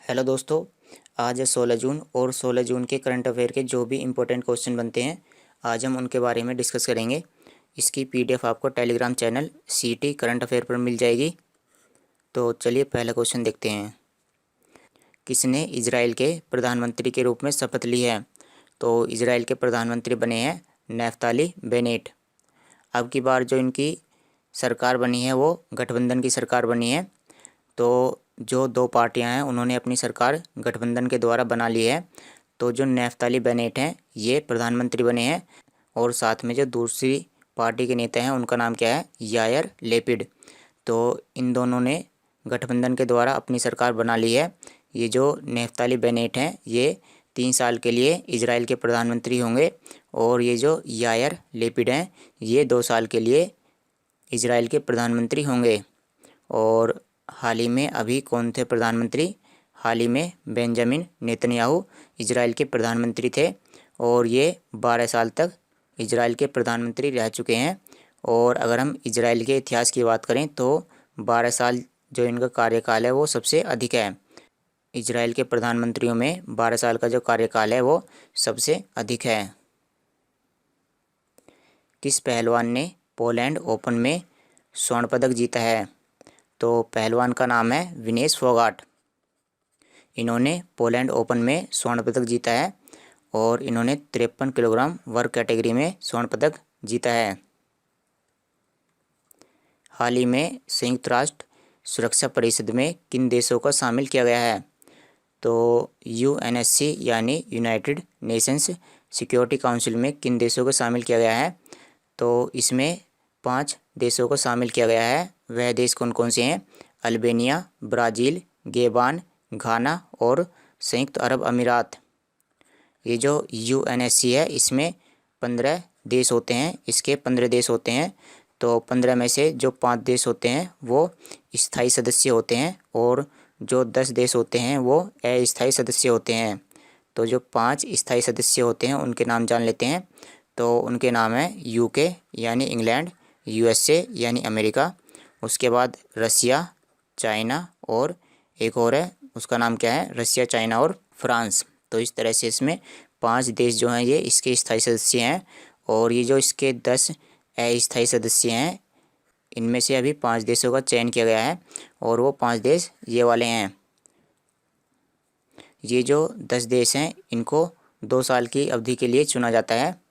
Hello दोस्तों। आज है 16 जून और 16 जून के करंट अफेयर के जो भी इम्पोर्टेंट क्वेश्चन बनते हैं आज हम उनके बारे में डिस्कस करेंगे। इसकी पीडीएफ आपको टेलीग्राम चैनल सीटी करंट अफेयर पर मिल जाएगी। तो चलिए पहला क्वेश्चन देखते हैं। किसने इजराइल के प्रधानमंत्री के रूप में शपथ ली है? तो इजराइल के प्रधानमंत्री बने हैं नेफ्ताली बेनेट। अब की बार जो इनकी सरकार बनी है वो गठबंधन की सरकार बनी है। तो जो दो पार्टियां हैं उन्होंने अपनी सरकार गठबंधन के द्वारा बना ली है। तो जो नेफ्ताली बेनेट हैं ये प्रधानमंत्री बने हैं और साथ में जो दूसरी पार्टी के नेता हैं उनका नाम क्या है? Yair Lapid. तो इन दोनों ने गठबंधन के द्वारा अपनी सरकार बना ली है। ये जो नेफ्ताली बेनेट हैं ये 3 साल के लिए इजराइल के प्रधानमंत्री होंगे और ये जो यायर लेपिड हैं ये 2 साल के लिए इजराइल के प्रधानमंत्री होंगे। और हाल ही में अभी कौन थे प्रधानमंत्री? हाल ही में बेंजामिन नेतन्याहू इजराइल के प्रधानमंत्री थे और ये 12 साल तक इजराइल के प्रधानमंत्री रह चुके हैं। और अगर हम इजराइल के इतिहास की बात करें तो 12 साल जो इनका कार्यकाल है वो सबसे अधिक है। इजराइल के प्रधानमंत्रियों में 12 साल का जो कार्यकाल है वो सबसे अधिक है। किस पहलवान ने पोलैंड ओपन में स्वर्ण पदक जीता है? तो पहलवान का नाम है विनेश फोगाट। इन्होंने पोलैंड ओपन में स्वर्ण पदक जीता है और इन्होंने 53 किलोग्राम वर्ग कैटेगरी में स्वर्ण पदक जीता है। हाल ही में संयुक्त राष्ट्र सुरक्षा परिषद में किन देशों को शामिल किया गया है? तो यूएनएससी यानी यूनाइटेड नेशंस सिक्योरिटी काउंसिल में किन देशों को शामिल किया गया है? तो इसमें 5 देशों को शामिल किया गया है। वह देश कौन कौन से हैं? अल्बानिया, ब्राज़ील, गेबान, घाना और संयुक्त अरब अमीरात। ये जो यूएनएससी है इसमें 15 देश होते हैं। इसके 15 देश होते हैं। तो 15 में से जो 5 देश होते हैं वो स्थायी सदस्य होते हैं और जो 10 देश होते हैं वो अस्थायी सदस्य होते हैं। तो जो 5 स्थायी सदस्य होते हैं उनके नाम जान लेते हैं। तो उनके नाम है यूके यानी इंग्लैंड, यूएसए यानी अमेरिका, उसके बाद रसिया, चाइना और एक और है उसका नाम क्या है? रसिया, चाइना और फ्रांस। तो इस तरह से इसमें 5 देश जो हैं ये इसके स्थायी सदस्य हैं और ये जो इसके 10 अस्थायी सदस्य हैं इनमें से अभी 5 देशों का चयन किया गया है और वो 5 देश ये वाले हैं। ये जो 10 देश हैं इनको 2 साल की अवधि के लिए चुना जाता है।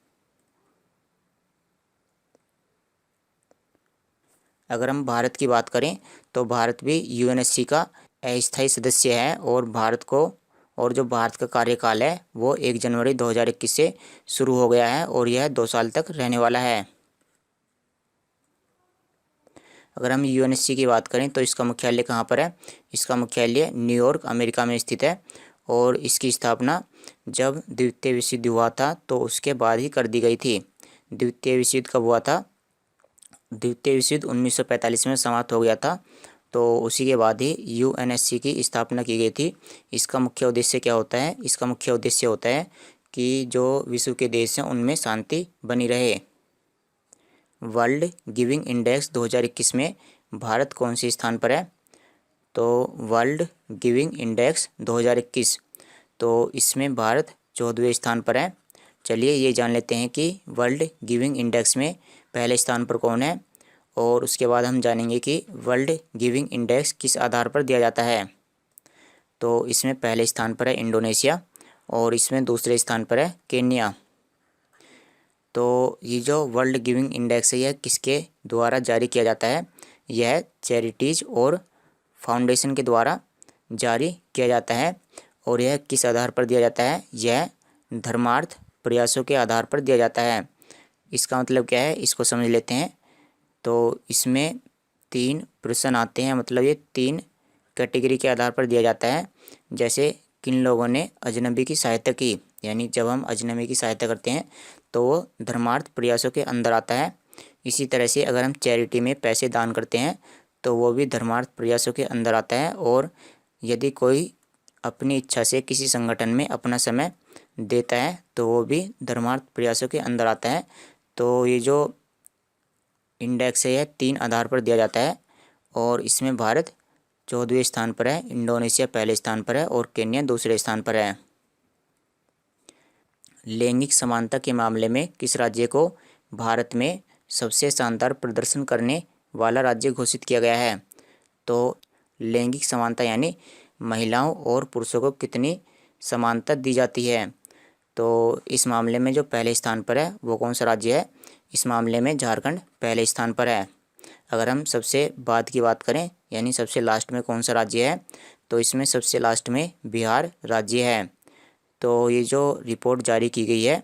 अगर हम भारत की बात करें तो भारत भी यूएनएससी का अस्थायी सदस्य है और जो भारत का कार्यकाल है वो 1 जनवरी 2021 से शुरू हो गया है और यह 2 साल तक रहने वाला है। अगर हम यूएनएससी की बात करें तो इसका मुख्यालय कहाँ पर है? इसका मुख्यालय न्यूयॉर्क, अमेरिका में स्थित है और इसकी स्थापना जब द्वितीय विश्व युद्ध हुआ था तो उसके बाद ही कर दी गई थी। द्वितीय विश्व युद्ध कब हुआ था? द्वितीय विश्व युद्ध 1945 में समाप्त हो गया था। तो उसी के बाद ही यूएनएससी की स्थापना की गई थी। इसका मुख्य उद्देश्य क्या होता है? इसका मुख्य उद्देश्य होता है कि जो विश्व के देश हैं उनमें शांति बनी रहे। वर्ल्ड गिविंग इंडेक्स 2021 में भारत कौन से स्थान पर है? तो वर्ल्ड गिविंग इंडेक्स 2021 तो इसमें भारत 14वें स्थान पर है। चलिए ये जान लेते हैं कि वर्ल्ड गिविंग इंडेक्स में पहले स्थान पर कौन है और उसके बाद हम जानेंगे कि वर्ल्ड गिविंग इंडेक्स किस आधार पर दिया जाता है। तो इसमें पहले स्थान पर है इंडोनेशिया और इसमें दूसरे स्थान पर है केन्या। तो ये जो वर्ल्ड गिविंग इंडेक्स है यह किसके द्वारा जारी किया जाता है? यह चैरिटीज़ और फाउंडेशन के द्वारा जारी किया जाता है। और यह किस आधार पर दिया जाता है? यह धर्मार्थ प्रयासों के आधार पर दिया जाता है। इसका मतलब क्या है इसको समझ लेते हैं। तो इसमें 3 प्रश्न आते हैं, मतलब ये 3 कैटेगरी के आधार पर दिया जाता है। जैसे किन लोगों ने अजनबी की सहायता की, यानी जब हम अजनबी की सहायता करते हैं तो वो धर्मार्थ प्रयासों के अंदर आता है। इसी तरह से अगर हम चैरिटी में पैसे दान करते हैं तो वो भी धर्मार्थ प्रयासों के अंदर आता है। और यदि कोई अपनी इच्छा से किसी संगठन में अपना समय देता है तो वो भी धर्मार्थ प्रयासों के अंदर आता है। तो ये जो इंडेक्स है यह 3 आधार पर दिया जाता है और इसमें भारत 14वें स्थान पर है, इंडोनेशिया पहले स्थान पर है और केन्या दूसरे स्थान पर है। लैंगिक समानता के मामले में किस राज्य को भारत में सबसे शानदार प्रदर्शन करने वाला राज्य घोषित किया गया है? तो लैंगिक समानता यानी महिलाओं और पुरुषों को कितनी समानता दी जाती है, तो इस मामले में जो पहले स्थान पर है वो कौन सा राज्य है? इस मामले में झारखंड पहले स्थान पर है। अगर हम सबसे बाद की बात करें यानी सबसे लास्ट में कौन सा राज्य है, तो इसमें सबसे लास्ट में बिहार राज्य है। तो ये जो रिपोर्ट जारी की गई है,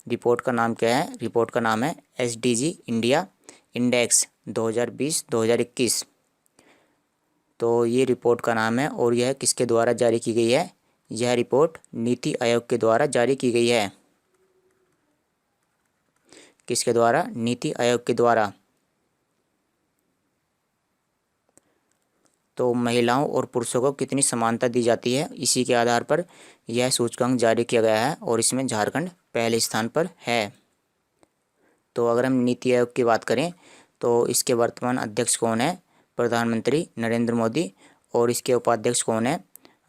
रिपोर्ट का नाम क्या है? रिपोर्ट का नाम है SDG इंडिया इंडेक्स 2020-2021। तो ये रिपोर्ट का नाम है और यह किसके द्वारा जारी की गई है? यह रिपोर्ट नीति आयोग के द्वारा जारी की गई है। किसके द्वारा? नीति आयोग के द्वारा। तो महिलाओं और पुरुषों को कितनी समानता दी जाती है, इसी के आधार पर यह सूचकांक जारी किया गया है और इसमें झारखंड पहले स्थान पर है। तो अगर हम नीति आयोग की बात करें तो इसके वर्तमान अध्यक्ष कौन है? प्रधानमंत्री नरेंद्र मोदी। और इसके उपाध्यक्ष कौन है?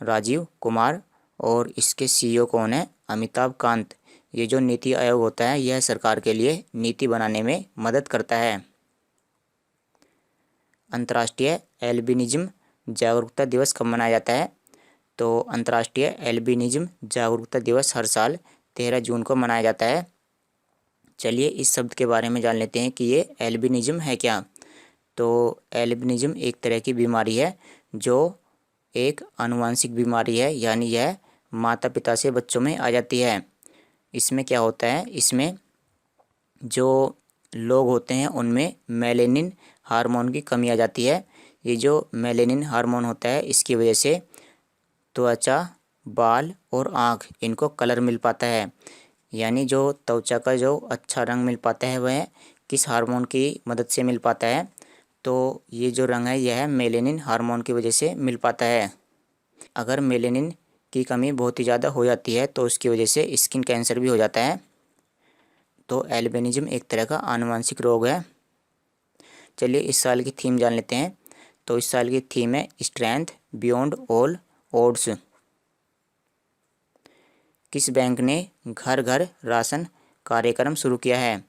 राजीव कुमार। और इसके CEO कौन है? अमिताभ कांत। ये जो नीति आयोग होता है यह सरकार के लिए नीति बनाने में मदद करता है। अंतर्राष्ट्रीय एल्बिनिज्म जागरूकता दिवस कब मनाया जाता है? तो अंतर्राष्ट्रीय एल्बिनिज्म जागरूकता दिवस हर साल 13 जून को मनाया जाता है। चलिए इस शब्द के बारे में जान लेते हैं कि ये एल्बिनिज्म है क्या। तो एल्बिनिज्म एक तरह की बीमारी है जो एक आनुवंशिक बीमारी है, यानी यह माता पिता से बच्चों में आ जाती है। इसमें क्या होता है? इसमें जो लोग होते हैं उनमें मेलेनिन हार्मोन की कमी आ जाती है। ये जो मेलेनिन हार्मोन होता है इसकी वजह से त्वचा, बाल और आँख इनको कलर मिल पाता है। यानी जो त्वचा का जो अच्छा रंग मिल पाता है वह किस हार्मोन की मदद से मिल पाता है? तो ये जो रंग है यह मेलेनिन हार्मोन की वजह से मिल पाता है। अगर मेलेनिन की कमी बहुत ही ज़्यादा हो जाती है तो उसकी वजह से स्किन कैंसर भी हो जाता है। तो एल्बिनिज्म एक तरह का आनुवंशिक रोग है। चलिए इस साल की थीम जान लेते हैं। तो इस साल की थीम है स्ट्रेंथ बियॉन्ड ऑल ओड्स। किस बैंक ने घर घर राशन कार्यक्रम शुरू किया है?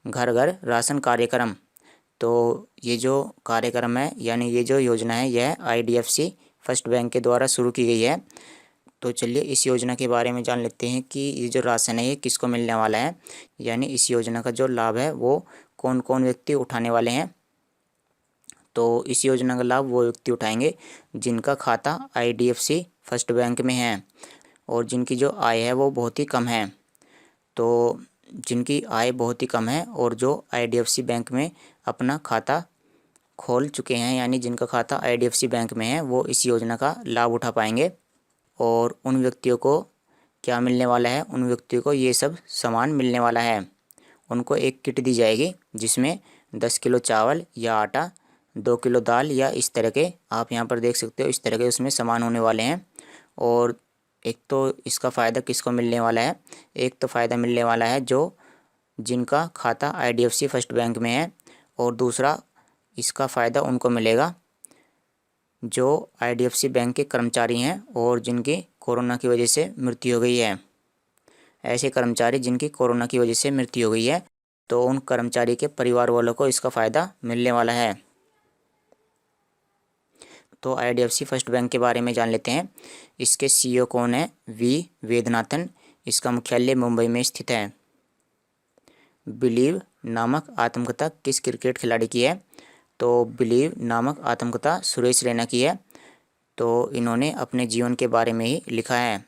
घर घर राशन कार्यक्रम। तो ये जो कार्यक्रम है यानी ये जो योजना है यह IDFC फर्स्ट बैंक के द्वारा शुरू की गई है। तो चलिए इस योजना के बारे में जान लेते हैं कि ये जो राशन है ये किसको मिलने वाला है, यानी इस योजना का जो लाभ है वो कौन कौन व्यक्ति उठाने वाले हैं। तो इस योजना का लाभ वो व्यक्ति उठाएंगे जिनका खाता IDFC फर्स्ट बैंक में है और जिनकी जो आय है वो बहुत ही कम है। तो जिनकी आय बहुत ही कम है और जो IDFC बैंक में अपना खाता खोल चुके हैं यानी जिनका खाता IDFC बैंक में है वो इस योजना का लाभ उठा पाएंगे। और उन व्यक्तियों को क्या मिलने वाला है? उन व्यक्तियों को ये सब सामान मिलने वाला है। उनको एक किट दी जाएगी जिसमें 10 किलो चावल या आटा, 2 किलो दाल या इस तरह के, आप यहाँ पर देख सकते हो इस तरह के उसमें सामान होने वाले हैं। और एक तो इसका फ़ायदा किसको मिलने वाला है? एक तो फ़ायदा मिलने वाला है जो जिनका खाता IDFC फर्स्ट बैंक में है और दूसरा इसका फ़ायदा उनको मिलेगा जो IDFC बैंक के कर्मचारी हैं और जिनकी कोरोना की वजह से मृत्यु हो गई है। ऐसे कर्मचारी जिनकी कोरोना की वजह से मृत्यु हो गई है तो उन कर्मचारी के परिवार वालों को इसका फ़ायदा मिलने वाला है। तो IDFC फर्स्ट बैंक के बारे में जान लेते हैं। इसके CEO कौन है? V वेदनाथन। इसका मुख्यालय मुंबई में स्थित है। बिलीव नामक आत्मकथा किस क्रिकेट खिलाड़ी की है? तो बिलीव नामक आत्मकथा सुरेश रैना की है। तो इन्होंने अपने जीवन के बारे में ही लिखा है।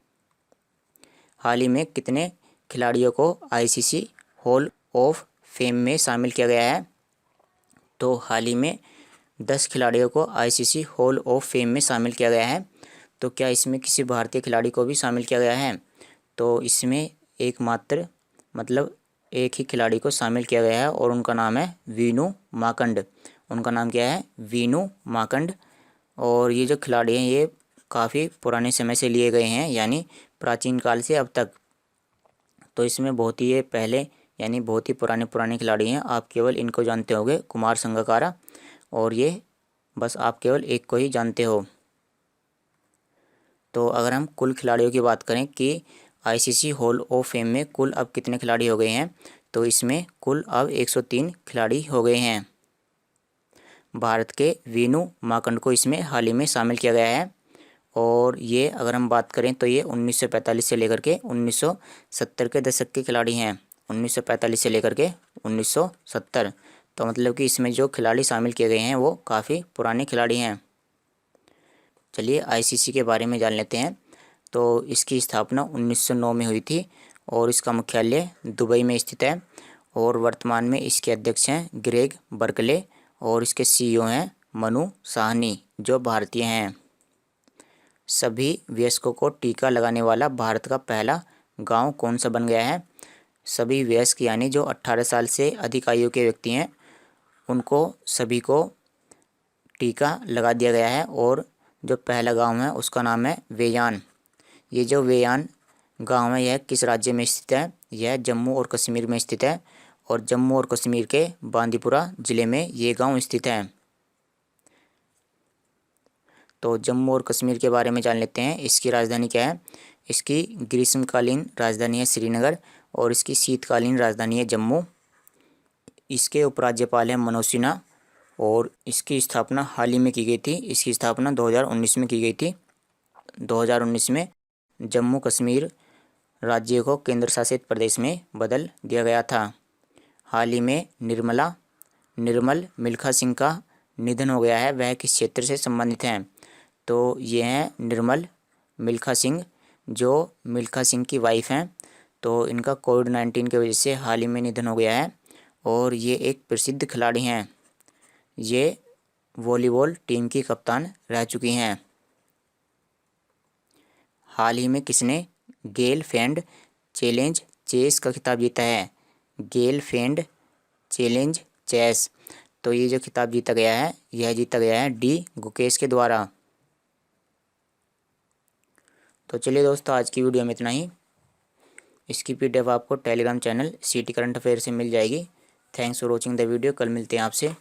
हाल ही में कितने खिलाड़ियों को ICC हॉल ऑफ फेम में शामिल किया गया है? तो हाल ही में 10 खिलाड़ियों को ICC हॉल ऑफ फेम में शामिल किया गया है। तो क्या इसमें किसी भारतीय खिलाड़ी को भी शामिल किया गया है? तो इसमें एकमात्र मतलब एक ही खिलाड़ी को शामिल किया गया है और उनका नाम है वीनू माकंड। उनका नाम क्या है? वीनू माकंड। और ये जो खिलाड़ी हैं ये काफ़ी पुराने समय से लिए गए हैं यानी प्राचीन काल से अब तक। तो इसमें बहुत ही ये पहले यानी बहुत ही पुराने खिलाड़ी हैं। आप केवल इनको जानते होंगे, कुमार संगकारा, और ये बस आप केवल एक को ही जानते हो। तो अगर हम कुल खिलाड़ियों की बात करें कि आईसीसी हॉल ऑफ फेम में कुल अब कितने खिलाड़ी हो गए हैं, तो इसमें कुल अब 103 खिलाड़ी हो गए हैं। भारत के वीनू माकंड को इसमें हाल ही में शामिल किया गया है। और ये अगर हम बात करें तो ये 1945 से लेकर के 1970 के दशक के खिलाड़ी हैं। 1945 से लेकर के 1970, तो मतलब कि इसमें जो खिलाड़ी शामिल किए गए हैं वो काफ़ी पुराने खिलाड़ी हैं। चलिए आईसीसी के बारे में जान लेते हैं। तो इसकी स्थापना 1909 में हुई थी और इसका मुख्यालय दुबई में स्थित है। और वर्तमान में इसके अध्यक्ष हैं ग्रेग बर्कले और इसके सीईओ हैं मनु साहनी, जो भारतीय हैं। सभी वयस्कों को टीका लगाने वाला भारत का पहला गांव कौन सा बन गया है? सभी वयस्क यानी जो 18 साल से अधिक आयु के व्यक्ति हैं उनको सभी को टीका लगा दिया गया है। और जो पहला गांव है उसका नाम है वेयान। ये जो वेयान गांव है यह किस राज्य में स्थित है? यह जम्मू और कश्मीर में स्थित है और जम्मू और कश्मीर के बांदीपुरा ज़िले में ये गांव स्थित है। तो जम्मू और कश्मीर के बारे में जान लेते हैं। इसकी राजधानी क्या है? इसकी ग्रीष्मकालीन राजधानी है श्रीनगर और इसकी शीतकालीन राजधानी है जम्मू। इसके उपराज्यपाल हैं मनोज सिन्हा और इसकी स्थापना हाल ही में की गई थी। इसकी स्थापना 2019 में की गई थी। 2019 में जम्मू कश्मीर राज्य को केंद्र शासित प्रदेश में बदल दिया गया था। हाल ही में निर्मल मिल्खा सिंह का निधन हो गया है। वह किस क्षेत्र से संबंधित हैं? तो ये हैं निर्मल मिल्खा सिंह, जो मिल्खा सिंह की वाइफ हैं। तो इनका कोविड-19 की वजह से हाल ही में निधन हो गया है और ये एक प्रसिद्ध खिलाड़ी हैं। ये वॉलीबॉल टीम की कप्तान रह चुकी हैं। हाल ही में किसने गेलफैंड चैलेंज चेस का खिताब जीता है? गेलफैंड चैलेंज चेस, तो ये जो खिताब जीता गया है यह जीता गया है डी गुकेश के द्वारा। तो चलिए दोस्तों, आज की वीडियो में इतना ही। इसकी पीडीएफ आपको Telegram channel city current affair से मिल जाएगी। Thanks for watching the video. कल मिलते हैं आपसे।